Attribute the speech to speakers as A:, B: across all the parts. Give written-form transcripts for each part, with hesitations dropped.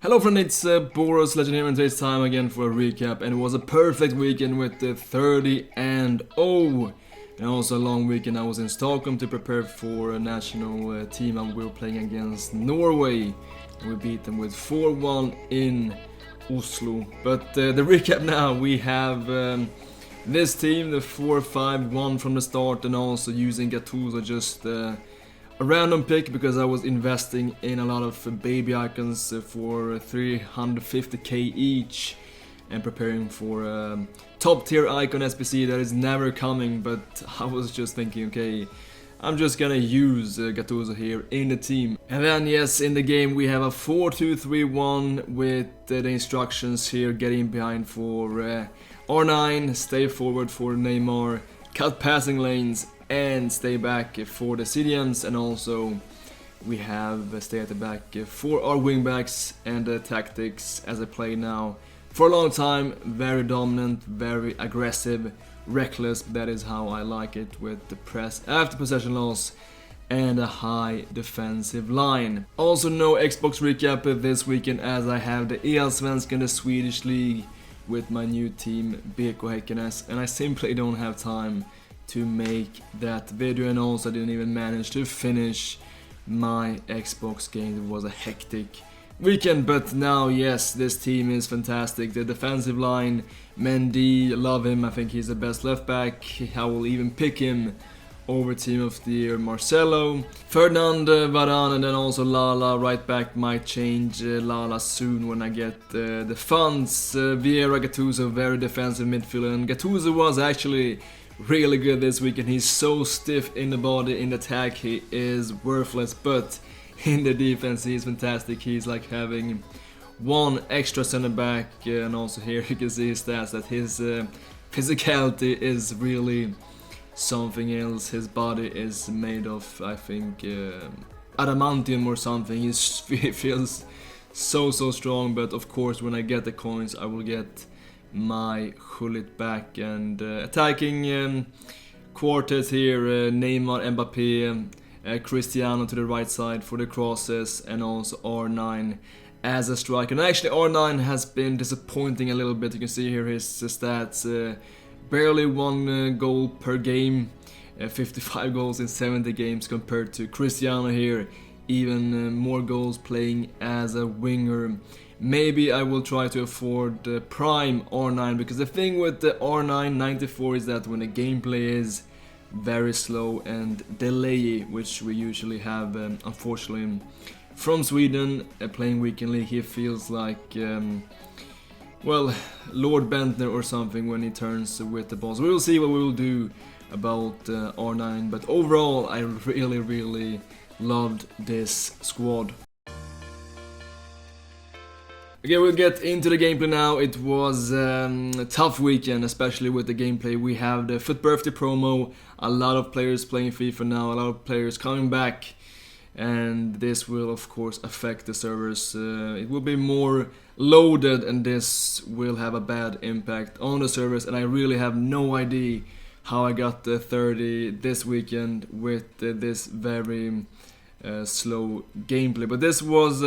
A: Hello friend, it's BorasLegend here, and today's time again for a recap. And it was a perfect weekend with the 30 and 0. And also a long weekend. I was in Stockholm to prepare for a national team, and we were playing against Norway. And we beat them with 4-1 in Oslo. But the recap now, we have this team, the 4-5-1 from the start, and also using Gattuso just a random pick because I was investing in a lot of baby icons for 350k each and preparing for a top tier icon SBC that is never coming, but I was just thinking, okay, I'm just gonna use Gattuso here in the team. And then yes, in the game we have a 4-2-3-1 with the instructions here: getting behind for R9, stay forward for Neymar, cut passing lanes, and stay back for the CDMs, and also we have stay at the back for our wingbacks and the tactics as I play now for a long time. Very dominant, very aggressive, reckless. That is how I like it, with the press after possession loss and a high defensive line. Also no Xbox recap this weekend as I have the Allsvenskan, the Swedish league, with my new team BK Häckenes, and I simply don't have time to make that video, and also I didn't even manage to finish my Xbox game. It was a hectic weekend, but now yes, this team is fantastic. The defensive line, Mendy, love him. I think he's the best left back. I will even pick him over team of the year. Marcelo, Ferdinand, Varane, and then also Lala right back. Might change Lala soon when I get the funds. Vieira, Gattuso, very defensive midfielder, and Gattuso was actually really good this week, and he's so stiff in the body. In the attack he is worthless, but in the defense he's fantastic. He's like having one extra center back, and also here you can see his stats, that his physicality is really something else. His body is made of, I think, adamantium or something. He feels so strong, but of course when I get the coins I will get my Hullet back. And attacking quartet here, Neymar, Mbappé, Cristiano to the right side for the crosses, and also R9 as a striker. And actually R9 has been disappointing a little bit. You can see here his stats, barely one goal per game, 55 goals in 70 games, compared to Cristiano here, even more goals playing as a winger. Maybe I will try to afford the prime R9, because the thing with the R9 94 is that when the gameplay is very slow and delayy, which we usually have unfortunately from Sweden, playing weekend league, he feels like well, Lord Bentner or something when he turns with the ball. So we will see what we will do about R9, but overall I really loved this squad. Okay, we'll get into the gameplay now. It was a tough weekend, especially with the gameplay. We have the Foot Birthday promo, a lot of players playing FIFA now, a lot of players coming back, and this will of course affect the servers. It will be more loaded, and this will have a bad impact on the servers, and I really have no idea how I got the 30 this weekend with this very slow gameplay. But this was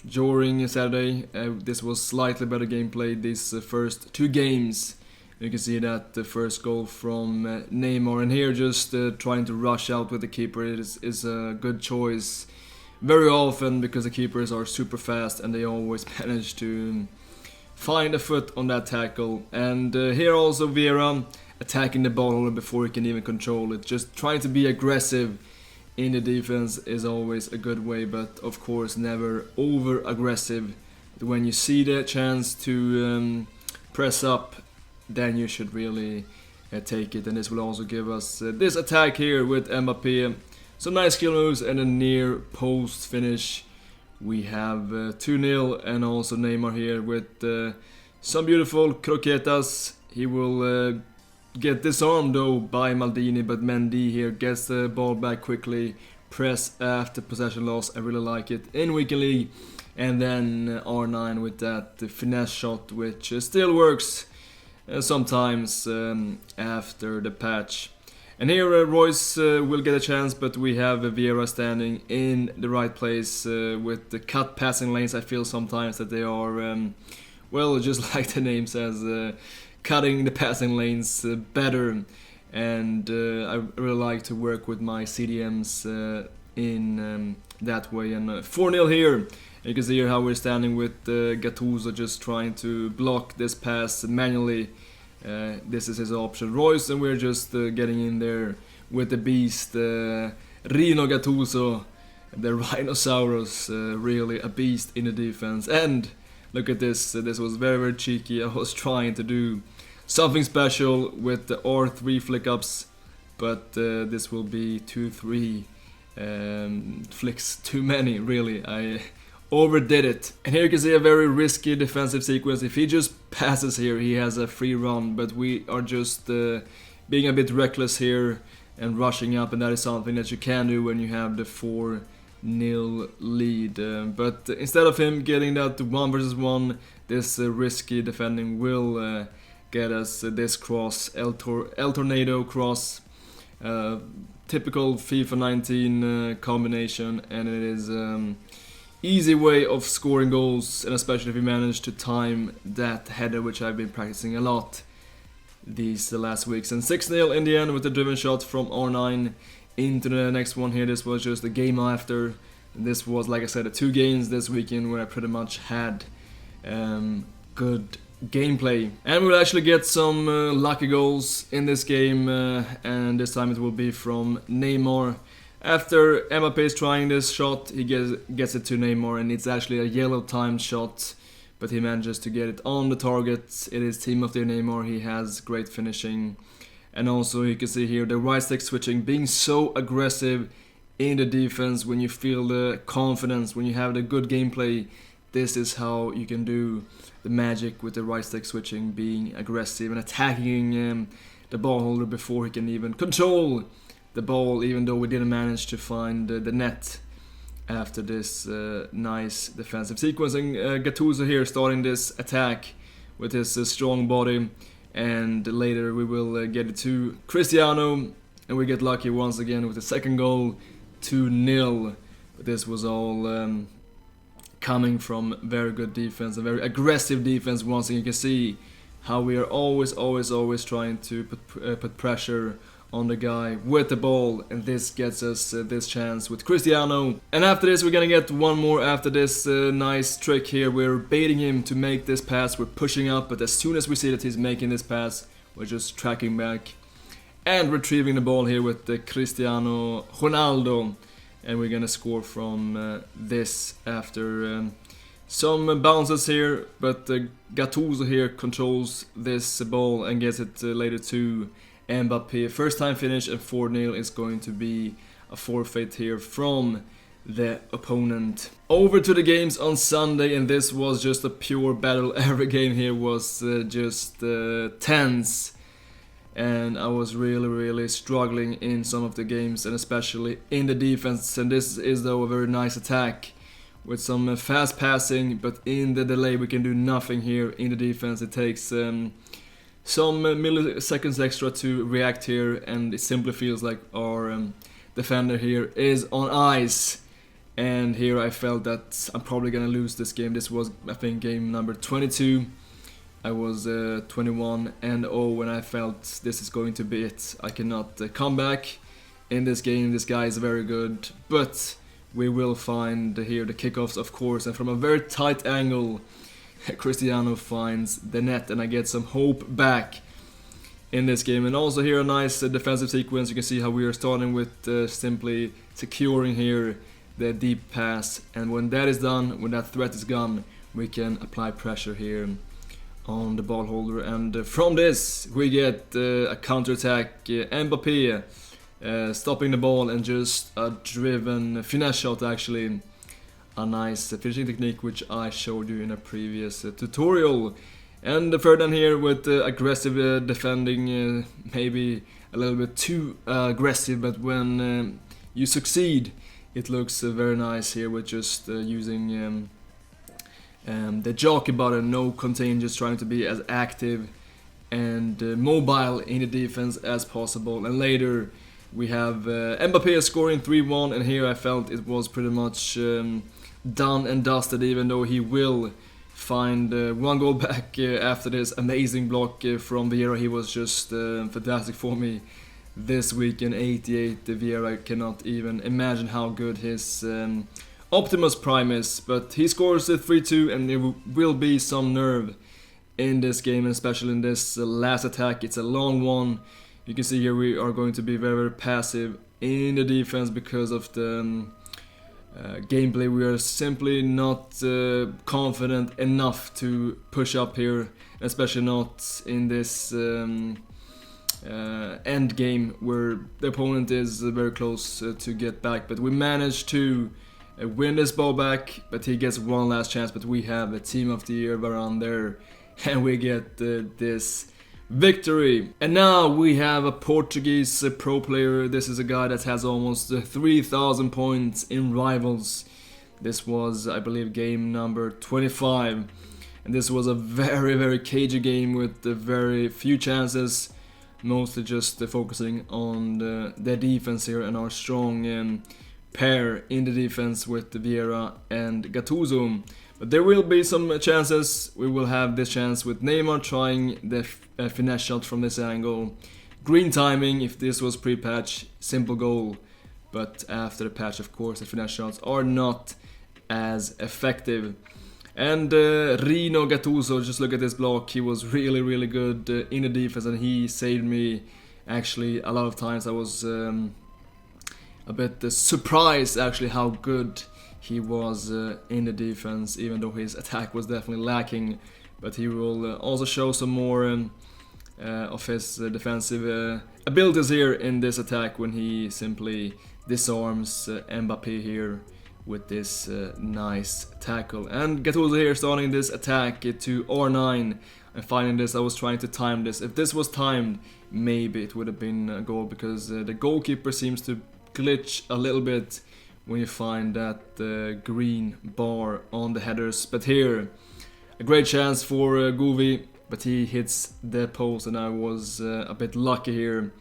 A: during Saturday. This was slightly better gameplay these first two games. You can see that the first goal from Neymar, and here just trying to rush out with the keeper is a good choice very often, because the keepers are super fast and they always manage to find a foot on that tackle. And here also Vieira attacking the ball before he can even control it. Just trying to be aggressive in the defense is always a good way, but of course never over aggressive. When you see the chance to press up, then you should really take it. And this will also give us this attack here with Mbappé. Some nice skill moves and a near post finish. We have 2-0, and also Neymar here with some beautiful croquetas. He will get disarmed though by Maldini, but Mendy here gets the ball back quickly. Press after possession loss, I really like it in weekend league. And then R9 with that finesse shot, which still works sometimes after the patch. And here Royce will get a chance, but we have Vieira standing in the right place with the cut passing lanes. I feel sometimes that they are, well, just like the name says, cutting the passing lanes better. And I really like to work with my CDMs in that way. And 4-0 here. You can see here how we're standing with Gattuso just trying to block this pass manually. This is his option. Royce, and we're just getting in there with the beast, Rino Gattuso, the Rhinoceros, really a beast in the defense. And look at this, this was very, very cheeky. I was trying to do something special with the R3 flick-ups, but this will be 2-3 flicks too many, really. I overdid it. And here you can see a very risky defensive sequence. If he just passes here, he has a free run, but we are just being a bit reckless here and rushing up, and that is something that you can do when you have the 4-0 lead. But instead of him getting that 1 versus 1, this risky defending will get us this cross, El Tornado cross. Typical FIFA 19 combination, and it is easy way of scoring goals, and especially if you manage to time that header, which I've been practicing a lot these last weeks. And 6-0 in the end with the driven shot from R9 into the next one here. This was just the game after. This was, like I said, 2 games this weekend where I pretty much had good gameplay. And we'll actually get some lucky goals in this game, and this time it will be from Neymar. After Mbappé is trying this shot, he gets it to Neymar, and it's actually a yellow timed shot, but he manages to get it on the target. It is team of the Neymar. He has great finishing, and also you can see here the right stick switching, being so aggressive in the defense. When you feel the confidence, when you have the good gameplay, this is how you can do the magic with the right stick switching, being aggressive and attacking the ball holder before he can even control the ball, even though we didn't manage to find the net after this nice defensive sequence. And Gattuso here starting this attack with his strong body, and later we will get it to Cristiano, and we get lucky once again with the second goal, 2-0. But this was all coming from very good defense, a very aggressive defense. Once again, you can see how we are always trying to put pressure on the guy with the ball, and this gets us this chance with Cristiano. And after this we're gonna get one more after this nice trick here. We're baiting him to make this pass, we're pushing up, but as soon as we see that he's making this pass, we're just tracking back and retrieving the ball here with Cristiano Ronaldo, and we're gonna score from this after some bounces here, but Gattuso here controls this ball and gets it later to Mbappé. First time finish, and 4-0 is going to be a forfeit here from the opponent. Over to the games on Sunday, and this was just a pure battle. Every game here was just tense, and I was really struggling in some of the games, and especially in the defense. And this is though a very nice attack with some fast passing, but in the delay we can do nothing here in the defense. It takes some milliseconds extra to react here, and it simply feels like our defender here is on ice. And here I felt that I'm probably gonna lose this game. This was, I think, game number 22. I was 21-0 when I felt this is going to be it. I cannot come back in this game. This guy is very good, but we will find here the kickoffs, of course, and from a very tight angle Cristiano finds the net, and I get some hope back in this game. And also here a nice defensive sequence. You can see how we are starting with simply securing here the deep pass, and when that is done, when that threat is gone, we can apply pressure here on the ball holder, and from this we get a counter-attack. Mbappé stopping the ball, and just a driven finesse shot, actually a nice finishing technique which I showed you in a previous tutorial. And Ferdinand here with aggressive defending, maybe a little bit too aggressive, but when you succeed it looks very nice here with just using the jockey button, no contain, just trying to be as active and mobile in the defense as possible. And later we have Mbappé scoring 3-1, and here I felt it was pretty much done and dusted, even though he will find one goal back after this amazing block from Vieira. He was just fantastic for me this week in 88. Vieira, I cannot even imagine how good his Optimus Prime is, but he scores 3-2, and there will be some nerve in this game, and especially in this last attack. It's a long one. You can see here we are going to be very, very passive in the defense because of the gameplay. We are simply not confident enough to push up here, especially not in this end game where the opponent is very close to get back. But we managed to win this ball back, but he gets one last chance. But we have a team of the year around there, and we get this victory. And now we have a Portuguese pro player. This is a guy that has almost 3,000 points in Rivals. This was, I believe, game number 25, and this was a very, very cagey game with very few chances, mostly just focusing on the defense here and our strong pair in the defense with Vieira and Gattuso. But there will be some chances. We will have this chance with Neymar trying the finesse shot from this angle. Green timing if this was pre-patch, simple goal. But after the patch, of course, the finesse shots are not as effective. And Rino Gattuso, just look at this block. He was really, really good in the defense, and he saved me actually a lot of times. I was a bit surprised actually how good he was in the defense, even though his attack was definitely lacking. But he will also show some more of his defensive abilities here in this attack when he simply disarms Mbappé here with this nice tackle. And Gattuso here starting this attack to R9 and finding this. I was trying to time this. If this was timed, maybe it would have been a goal, because the goalkeeper seems to glitch a little bit when you find that green bar on the headers. But here, a great chance for Guvi, but he hits the post, and I was a bit lucky here.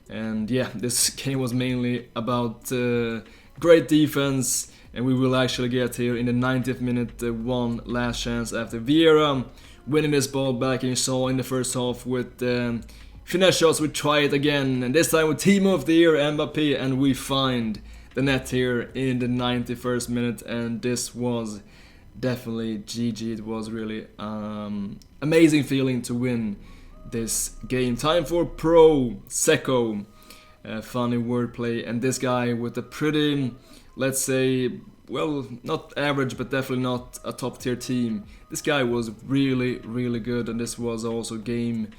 A: And yeah, this game was mainly about great defense, and we will actually get here in the 90th minute one last chance after Vieira winning this ball back. And you saw in the first half with finesse shots, we try it again, and this time with Team of the Year Mbappé, and we find the net here in the 91st minute, and this was definitely GG. It was really amazing feeling to win this game. Time for Pro Seco. Funny wordplay, and this guy with a pretty, let's say, well, not average, but definitely not a top tier team. This guy was really, really good, and this was also game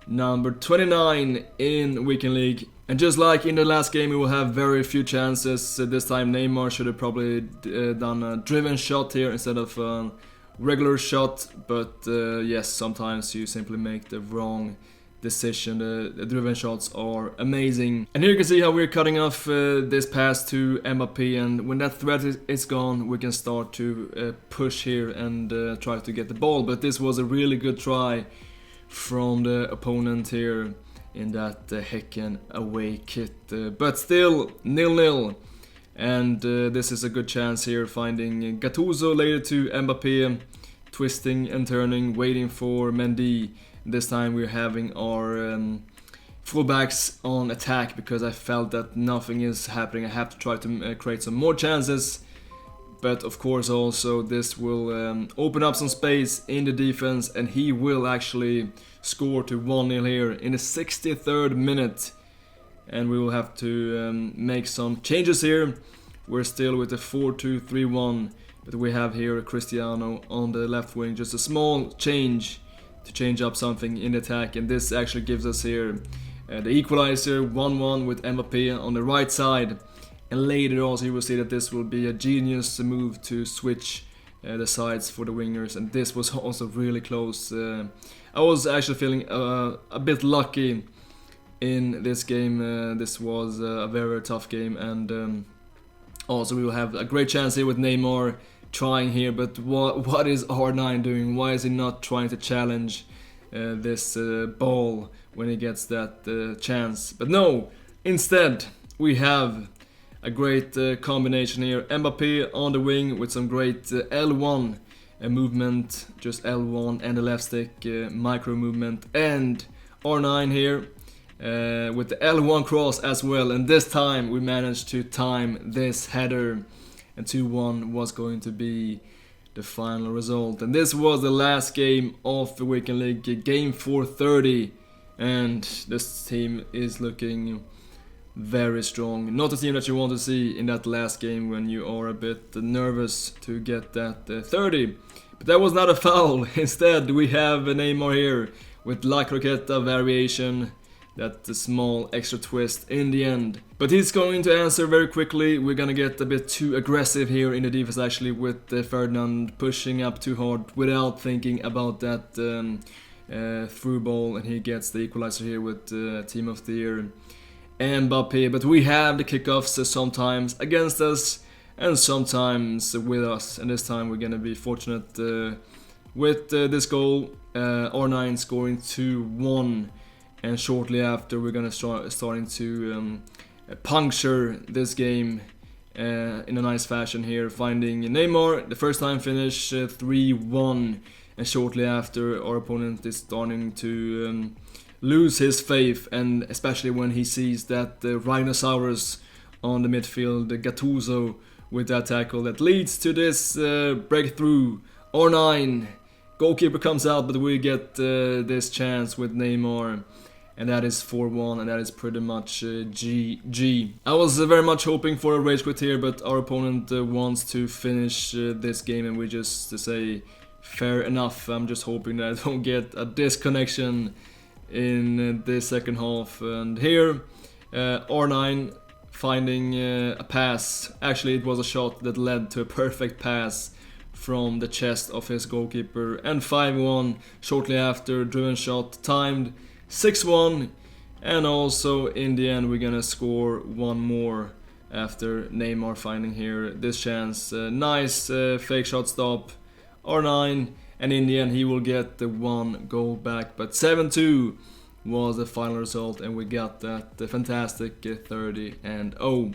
A: number 29 in Weekend League. And just like in the last game, we will have very few chances. This time Neymar should have probably done a driven shot here instead of a regular shot. But yes, sometimes you simply make the wrong decision. The driven shots are amazing. And here you can see how we're cutting off this pass to Mbappé. And when that threat is gone, we can start to push here and try to get the ball. But this was a really good try from the opponent here in that Häcken away kit, but still 0-0, and this is a good chance here, finding Gattuso later to Mbappé, twisting and turning, waiting for Mendy. This time we're having our fullbacks on attack, because I felt that nothing is happening. I have to try to create some more chances, but of course also this will open up some space in the defense, and he will actually score to 1-0 here in the 63rd minute. And we will have to make some changes here. We're still with the 4-2-3-1, but we have here Cristiano on the left wing. Just a small change to change up something in attack, and this actually gives us here the equalizer, 1-1 with Mbappé on the right side. And later also you will see that this will be a genius move to switch the sides for the wingers, and this was also really close. I was actually feeling a bit lucky in this game. This was a very, very tough game, and also we will have a great chance here with Neymar trying here. But what is R9 doing? Why is he not trying to challenge this ball when he gets that chance. But no, instead we have a great combination here. Mbappé on the wing with some great L1 movement, just L1 and the left stick micro movement, and R9 here with the L1 cross as well, and this time we managed to time this header, and 2-1 was going to be the final result. And this was the last game of the Weekend League, game 430, and this team is looking very strong. Not a team that you want to see in that last game when you are a bit nervous to get that 30. But that was not a foul. Instead we have Neymar here with La Croqueta variation, that small extra twist in the end. But he's going to answer very quickly. We're gonna get a bit too aggressive here in the defense actually, with Ferdinand pushing up too hard without thinking about that through ball, and he gets the equalizer here with Team of the Year Mbappé. But we have the kickoffs sometimes against us and sometimes with us, and this time we're gonna be fortunate with this goal. R9 scoring 2-1, and shortly after we're gonna starting to puncture this game in a nice fashion here, finding Neymar, the first time finish 3-1, and shortly after our opponent is starting to lose his faith, and especially when he sees that Rhinoceros on the midfield, Gattuso, with that tackle that leads to this breakthrough. R9, goalkeeper comes out, but we get this chance with Neymar, and that is 4-1, and that is pretty much GG. I was very much hoping for a rage quit here, but our opponent wants to finish this game, and we just say fair enough. I'm just hoping that I don't get a disconnection in the second half. And here R9 finding a pass. Actually it was a shot that led to a perfect pass from the chest of his goalkeeper, and 5-1 shortly after, driven shot timed 6-1, and also in the end we're gonna score one more after Neymar finding here this chance. Nice fake shot stop, R9, and in the end he will get the one goal back. But 7-2 was the final result, and we got that fantastic 30-0.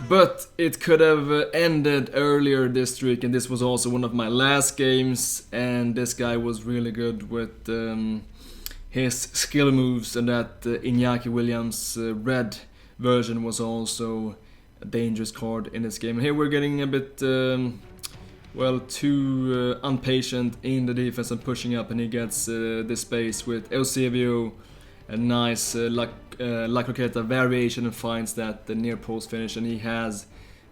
A: But it could have ended earlier this streak, and this was also one of my last games, and this guy was really good with his skill moves, and that Iñaki Williams red version was also a dangerous card in this game. And here we're getting a bit well, too impatient in the defense and pushing up, and he gets the space with Eusebio, a nice La Croqueta variation, and finds that the near post finish, and he has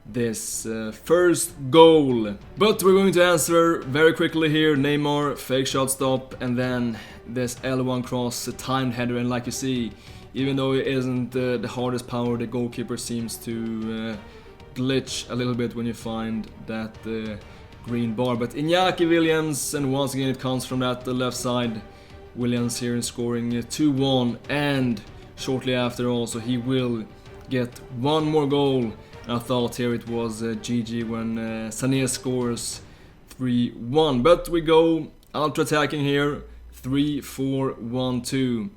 A: this first goal. But we're going to answer very quickly here. Neymar, fake shot stop, and then this L1 cross, a timed header, and like you see, even though it isn't the hardest power, the goalkeeper seems to glitch a little bit when you find that green bar. But Iñaki Williams, and once again it comes from that left side. Williams here scoring 2-1, and shortly after also he will get one more goal. And I thought here it was GG when Sané scores 3-1, but we go ultra attacking here, 3-4-1-2,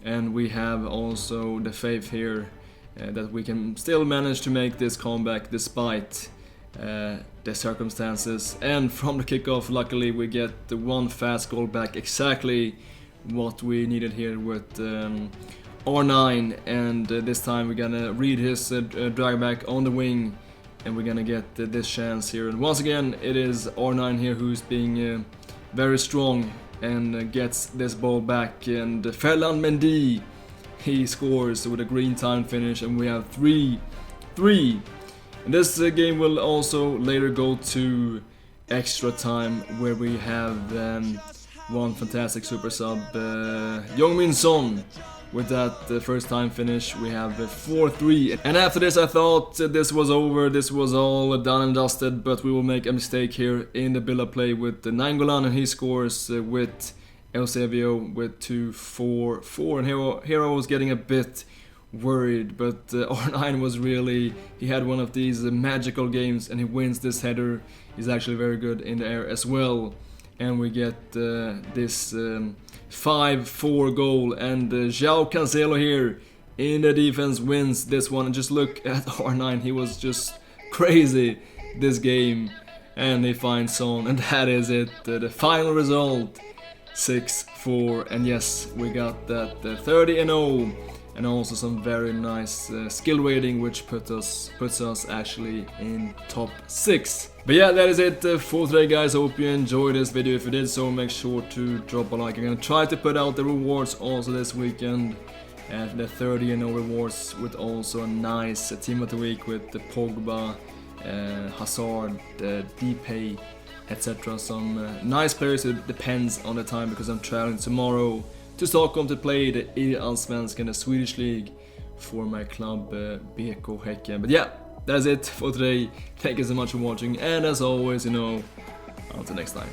A: and we have also the faith here that we can still manage to make this comeback despite the circumstances. And from the kickoff, luckily we get the one fast goal back, exactly what we needed here with R9, and this time we're gonna read his drag back on the wing, and we're gonna get this chance here. And once again it is R9 here who's being very strong and gets this ball back, and Ferland Mendy, he scores with a green time finish, and we have 3-3. And this game will also later go to extra time, where we have one fantastic super sub, Heung-min Son, with that first time finish. We have 4-3, and after this I thought this was over, this was all done and dusted, but we will make a mistake here in the build-up play with Nainggolan, and he scores with Eusebio with 2-4-4, and here I was getting a bit worried, but R9 was really, he had one of these magical games and he wins this header. He's actually very good in the air as well, and we get this 5-4 goal, and João Cancelo here in the defense wins this one. And just look at R9, he was just crazy this game, and he finds Son, and that is it, the final result 6-4. And yes, we got that 30-0, and also some very nice skill rating, which puts us actually in top 6. But yeah, that is it for today, guys. Hope you enjoyed this video. If you did so, make sure to drop a like. I'm gonna try to put out the rewards also this weekend, and the 30-0 rewards, with also a nice team of the week with the Pogba, Hazard, Depay, etc. Some nice players. It depends on the time, because I'm traveling tomorrow to Stockholm to play the Allsvenskan, the Swedish league, for my club BK Häcken. But yeah, that's it for today. Thank you so much for watching, and as always, until next time.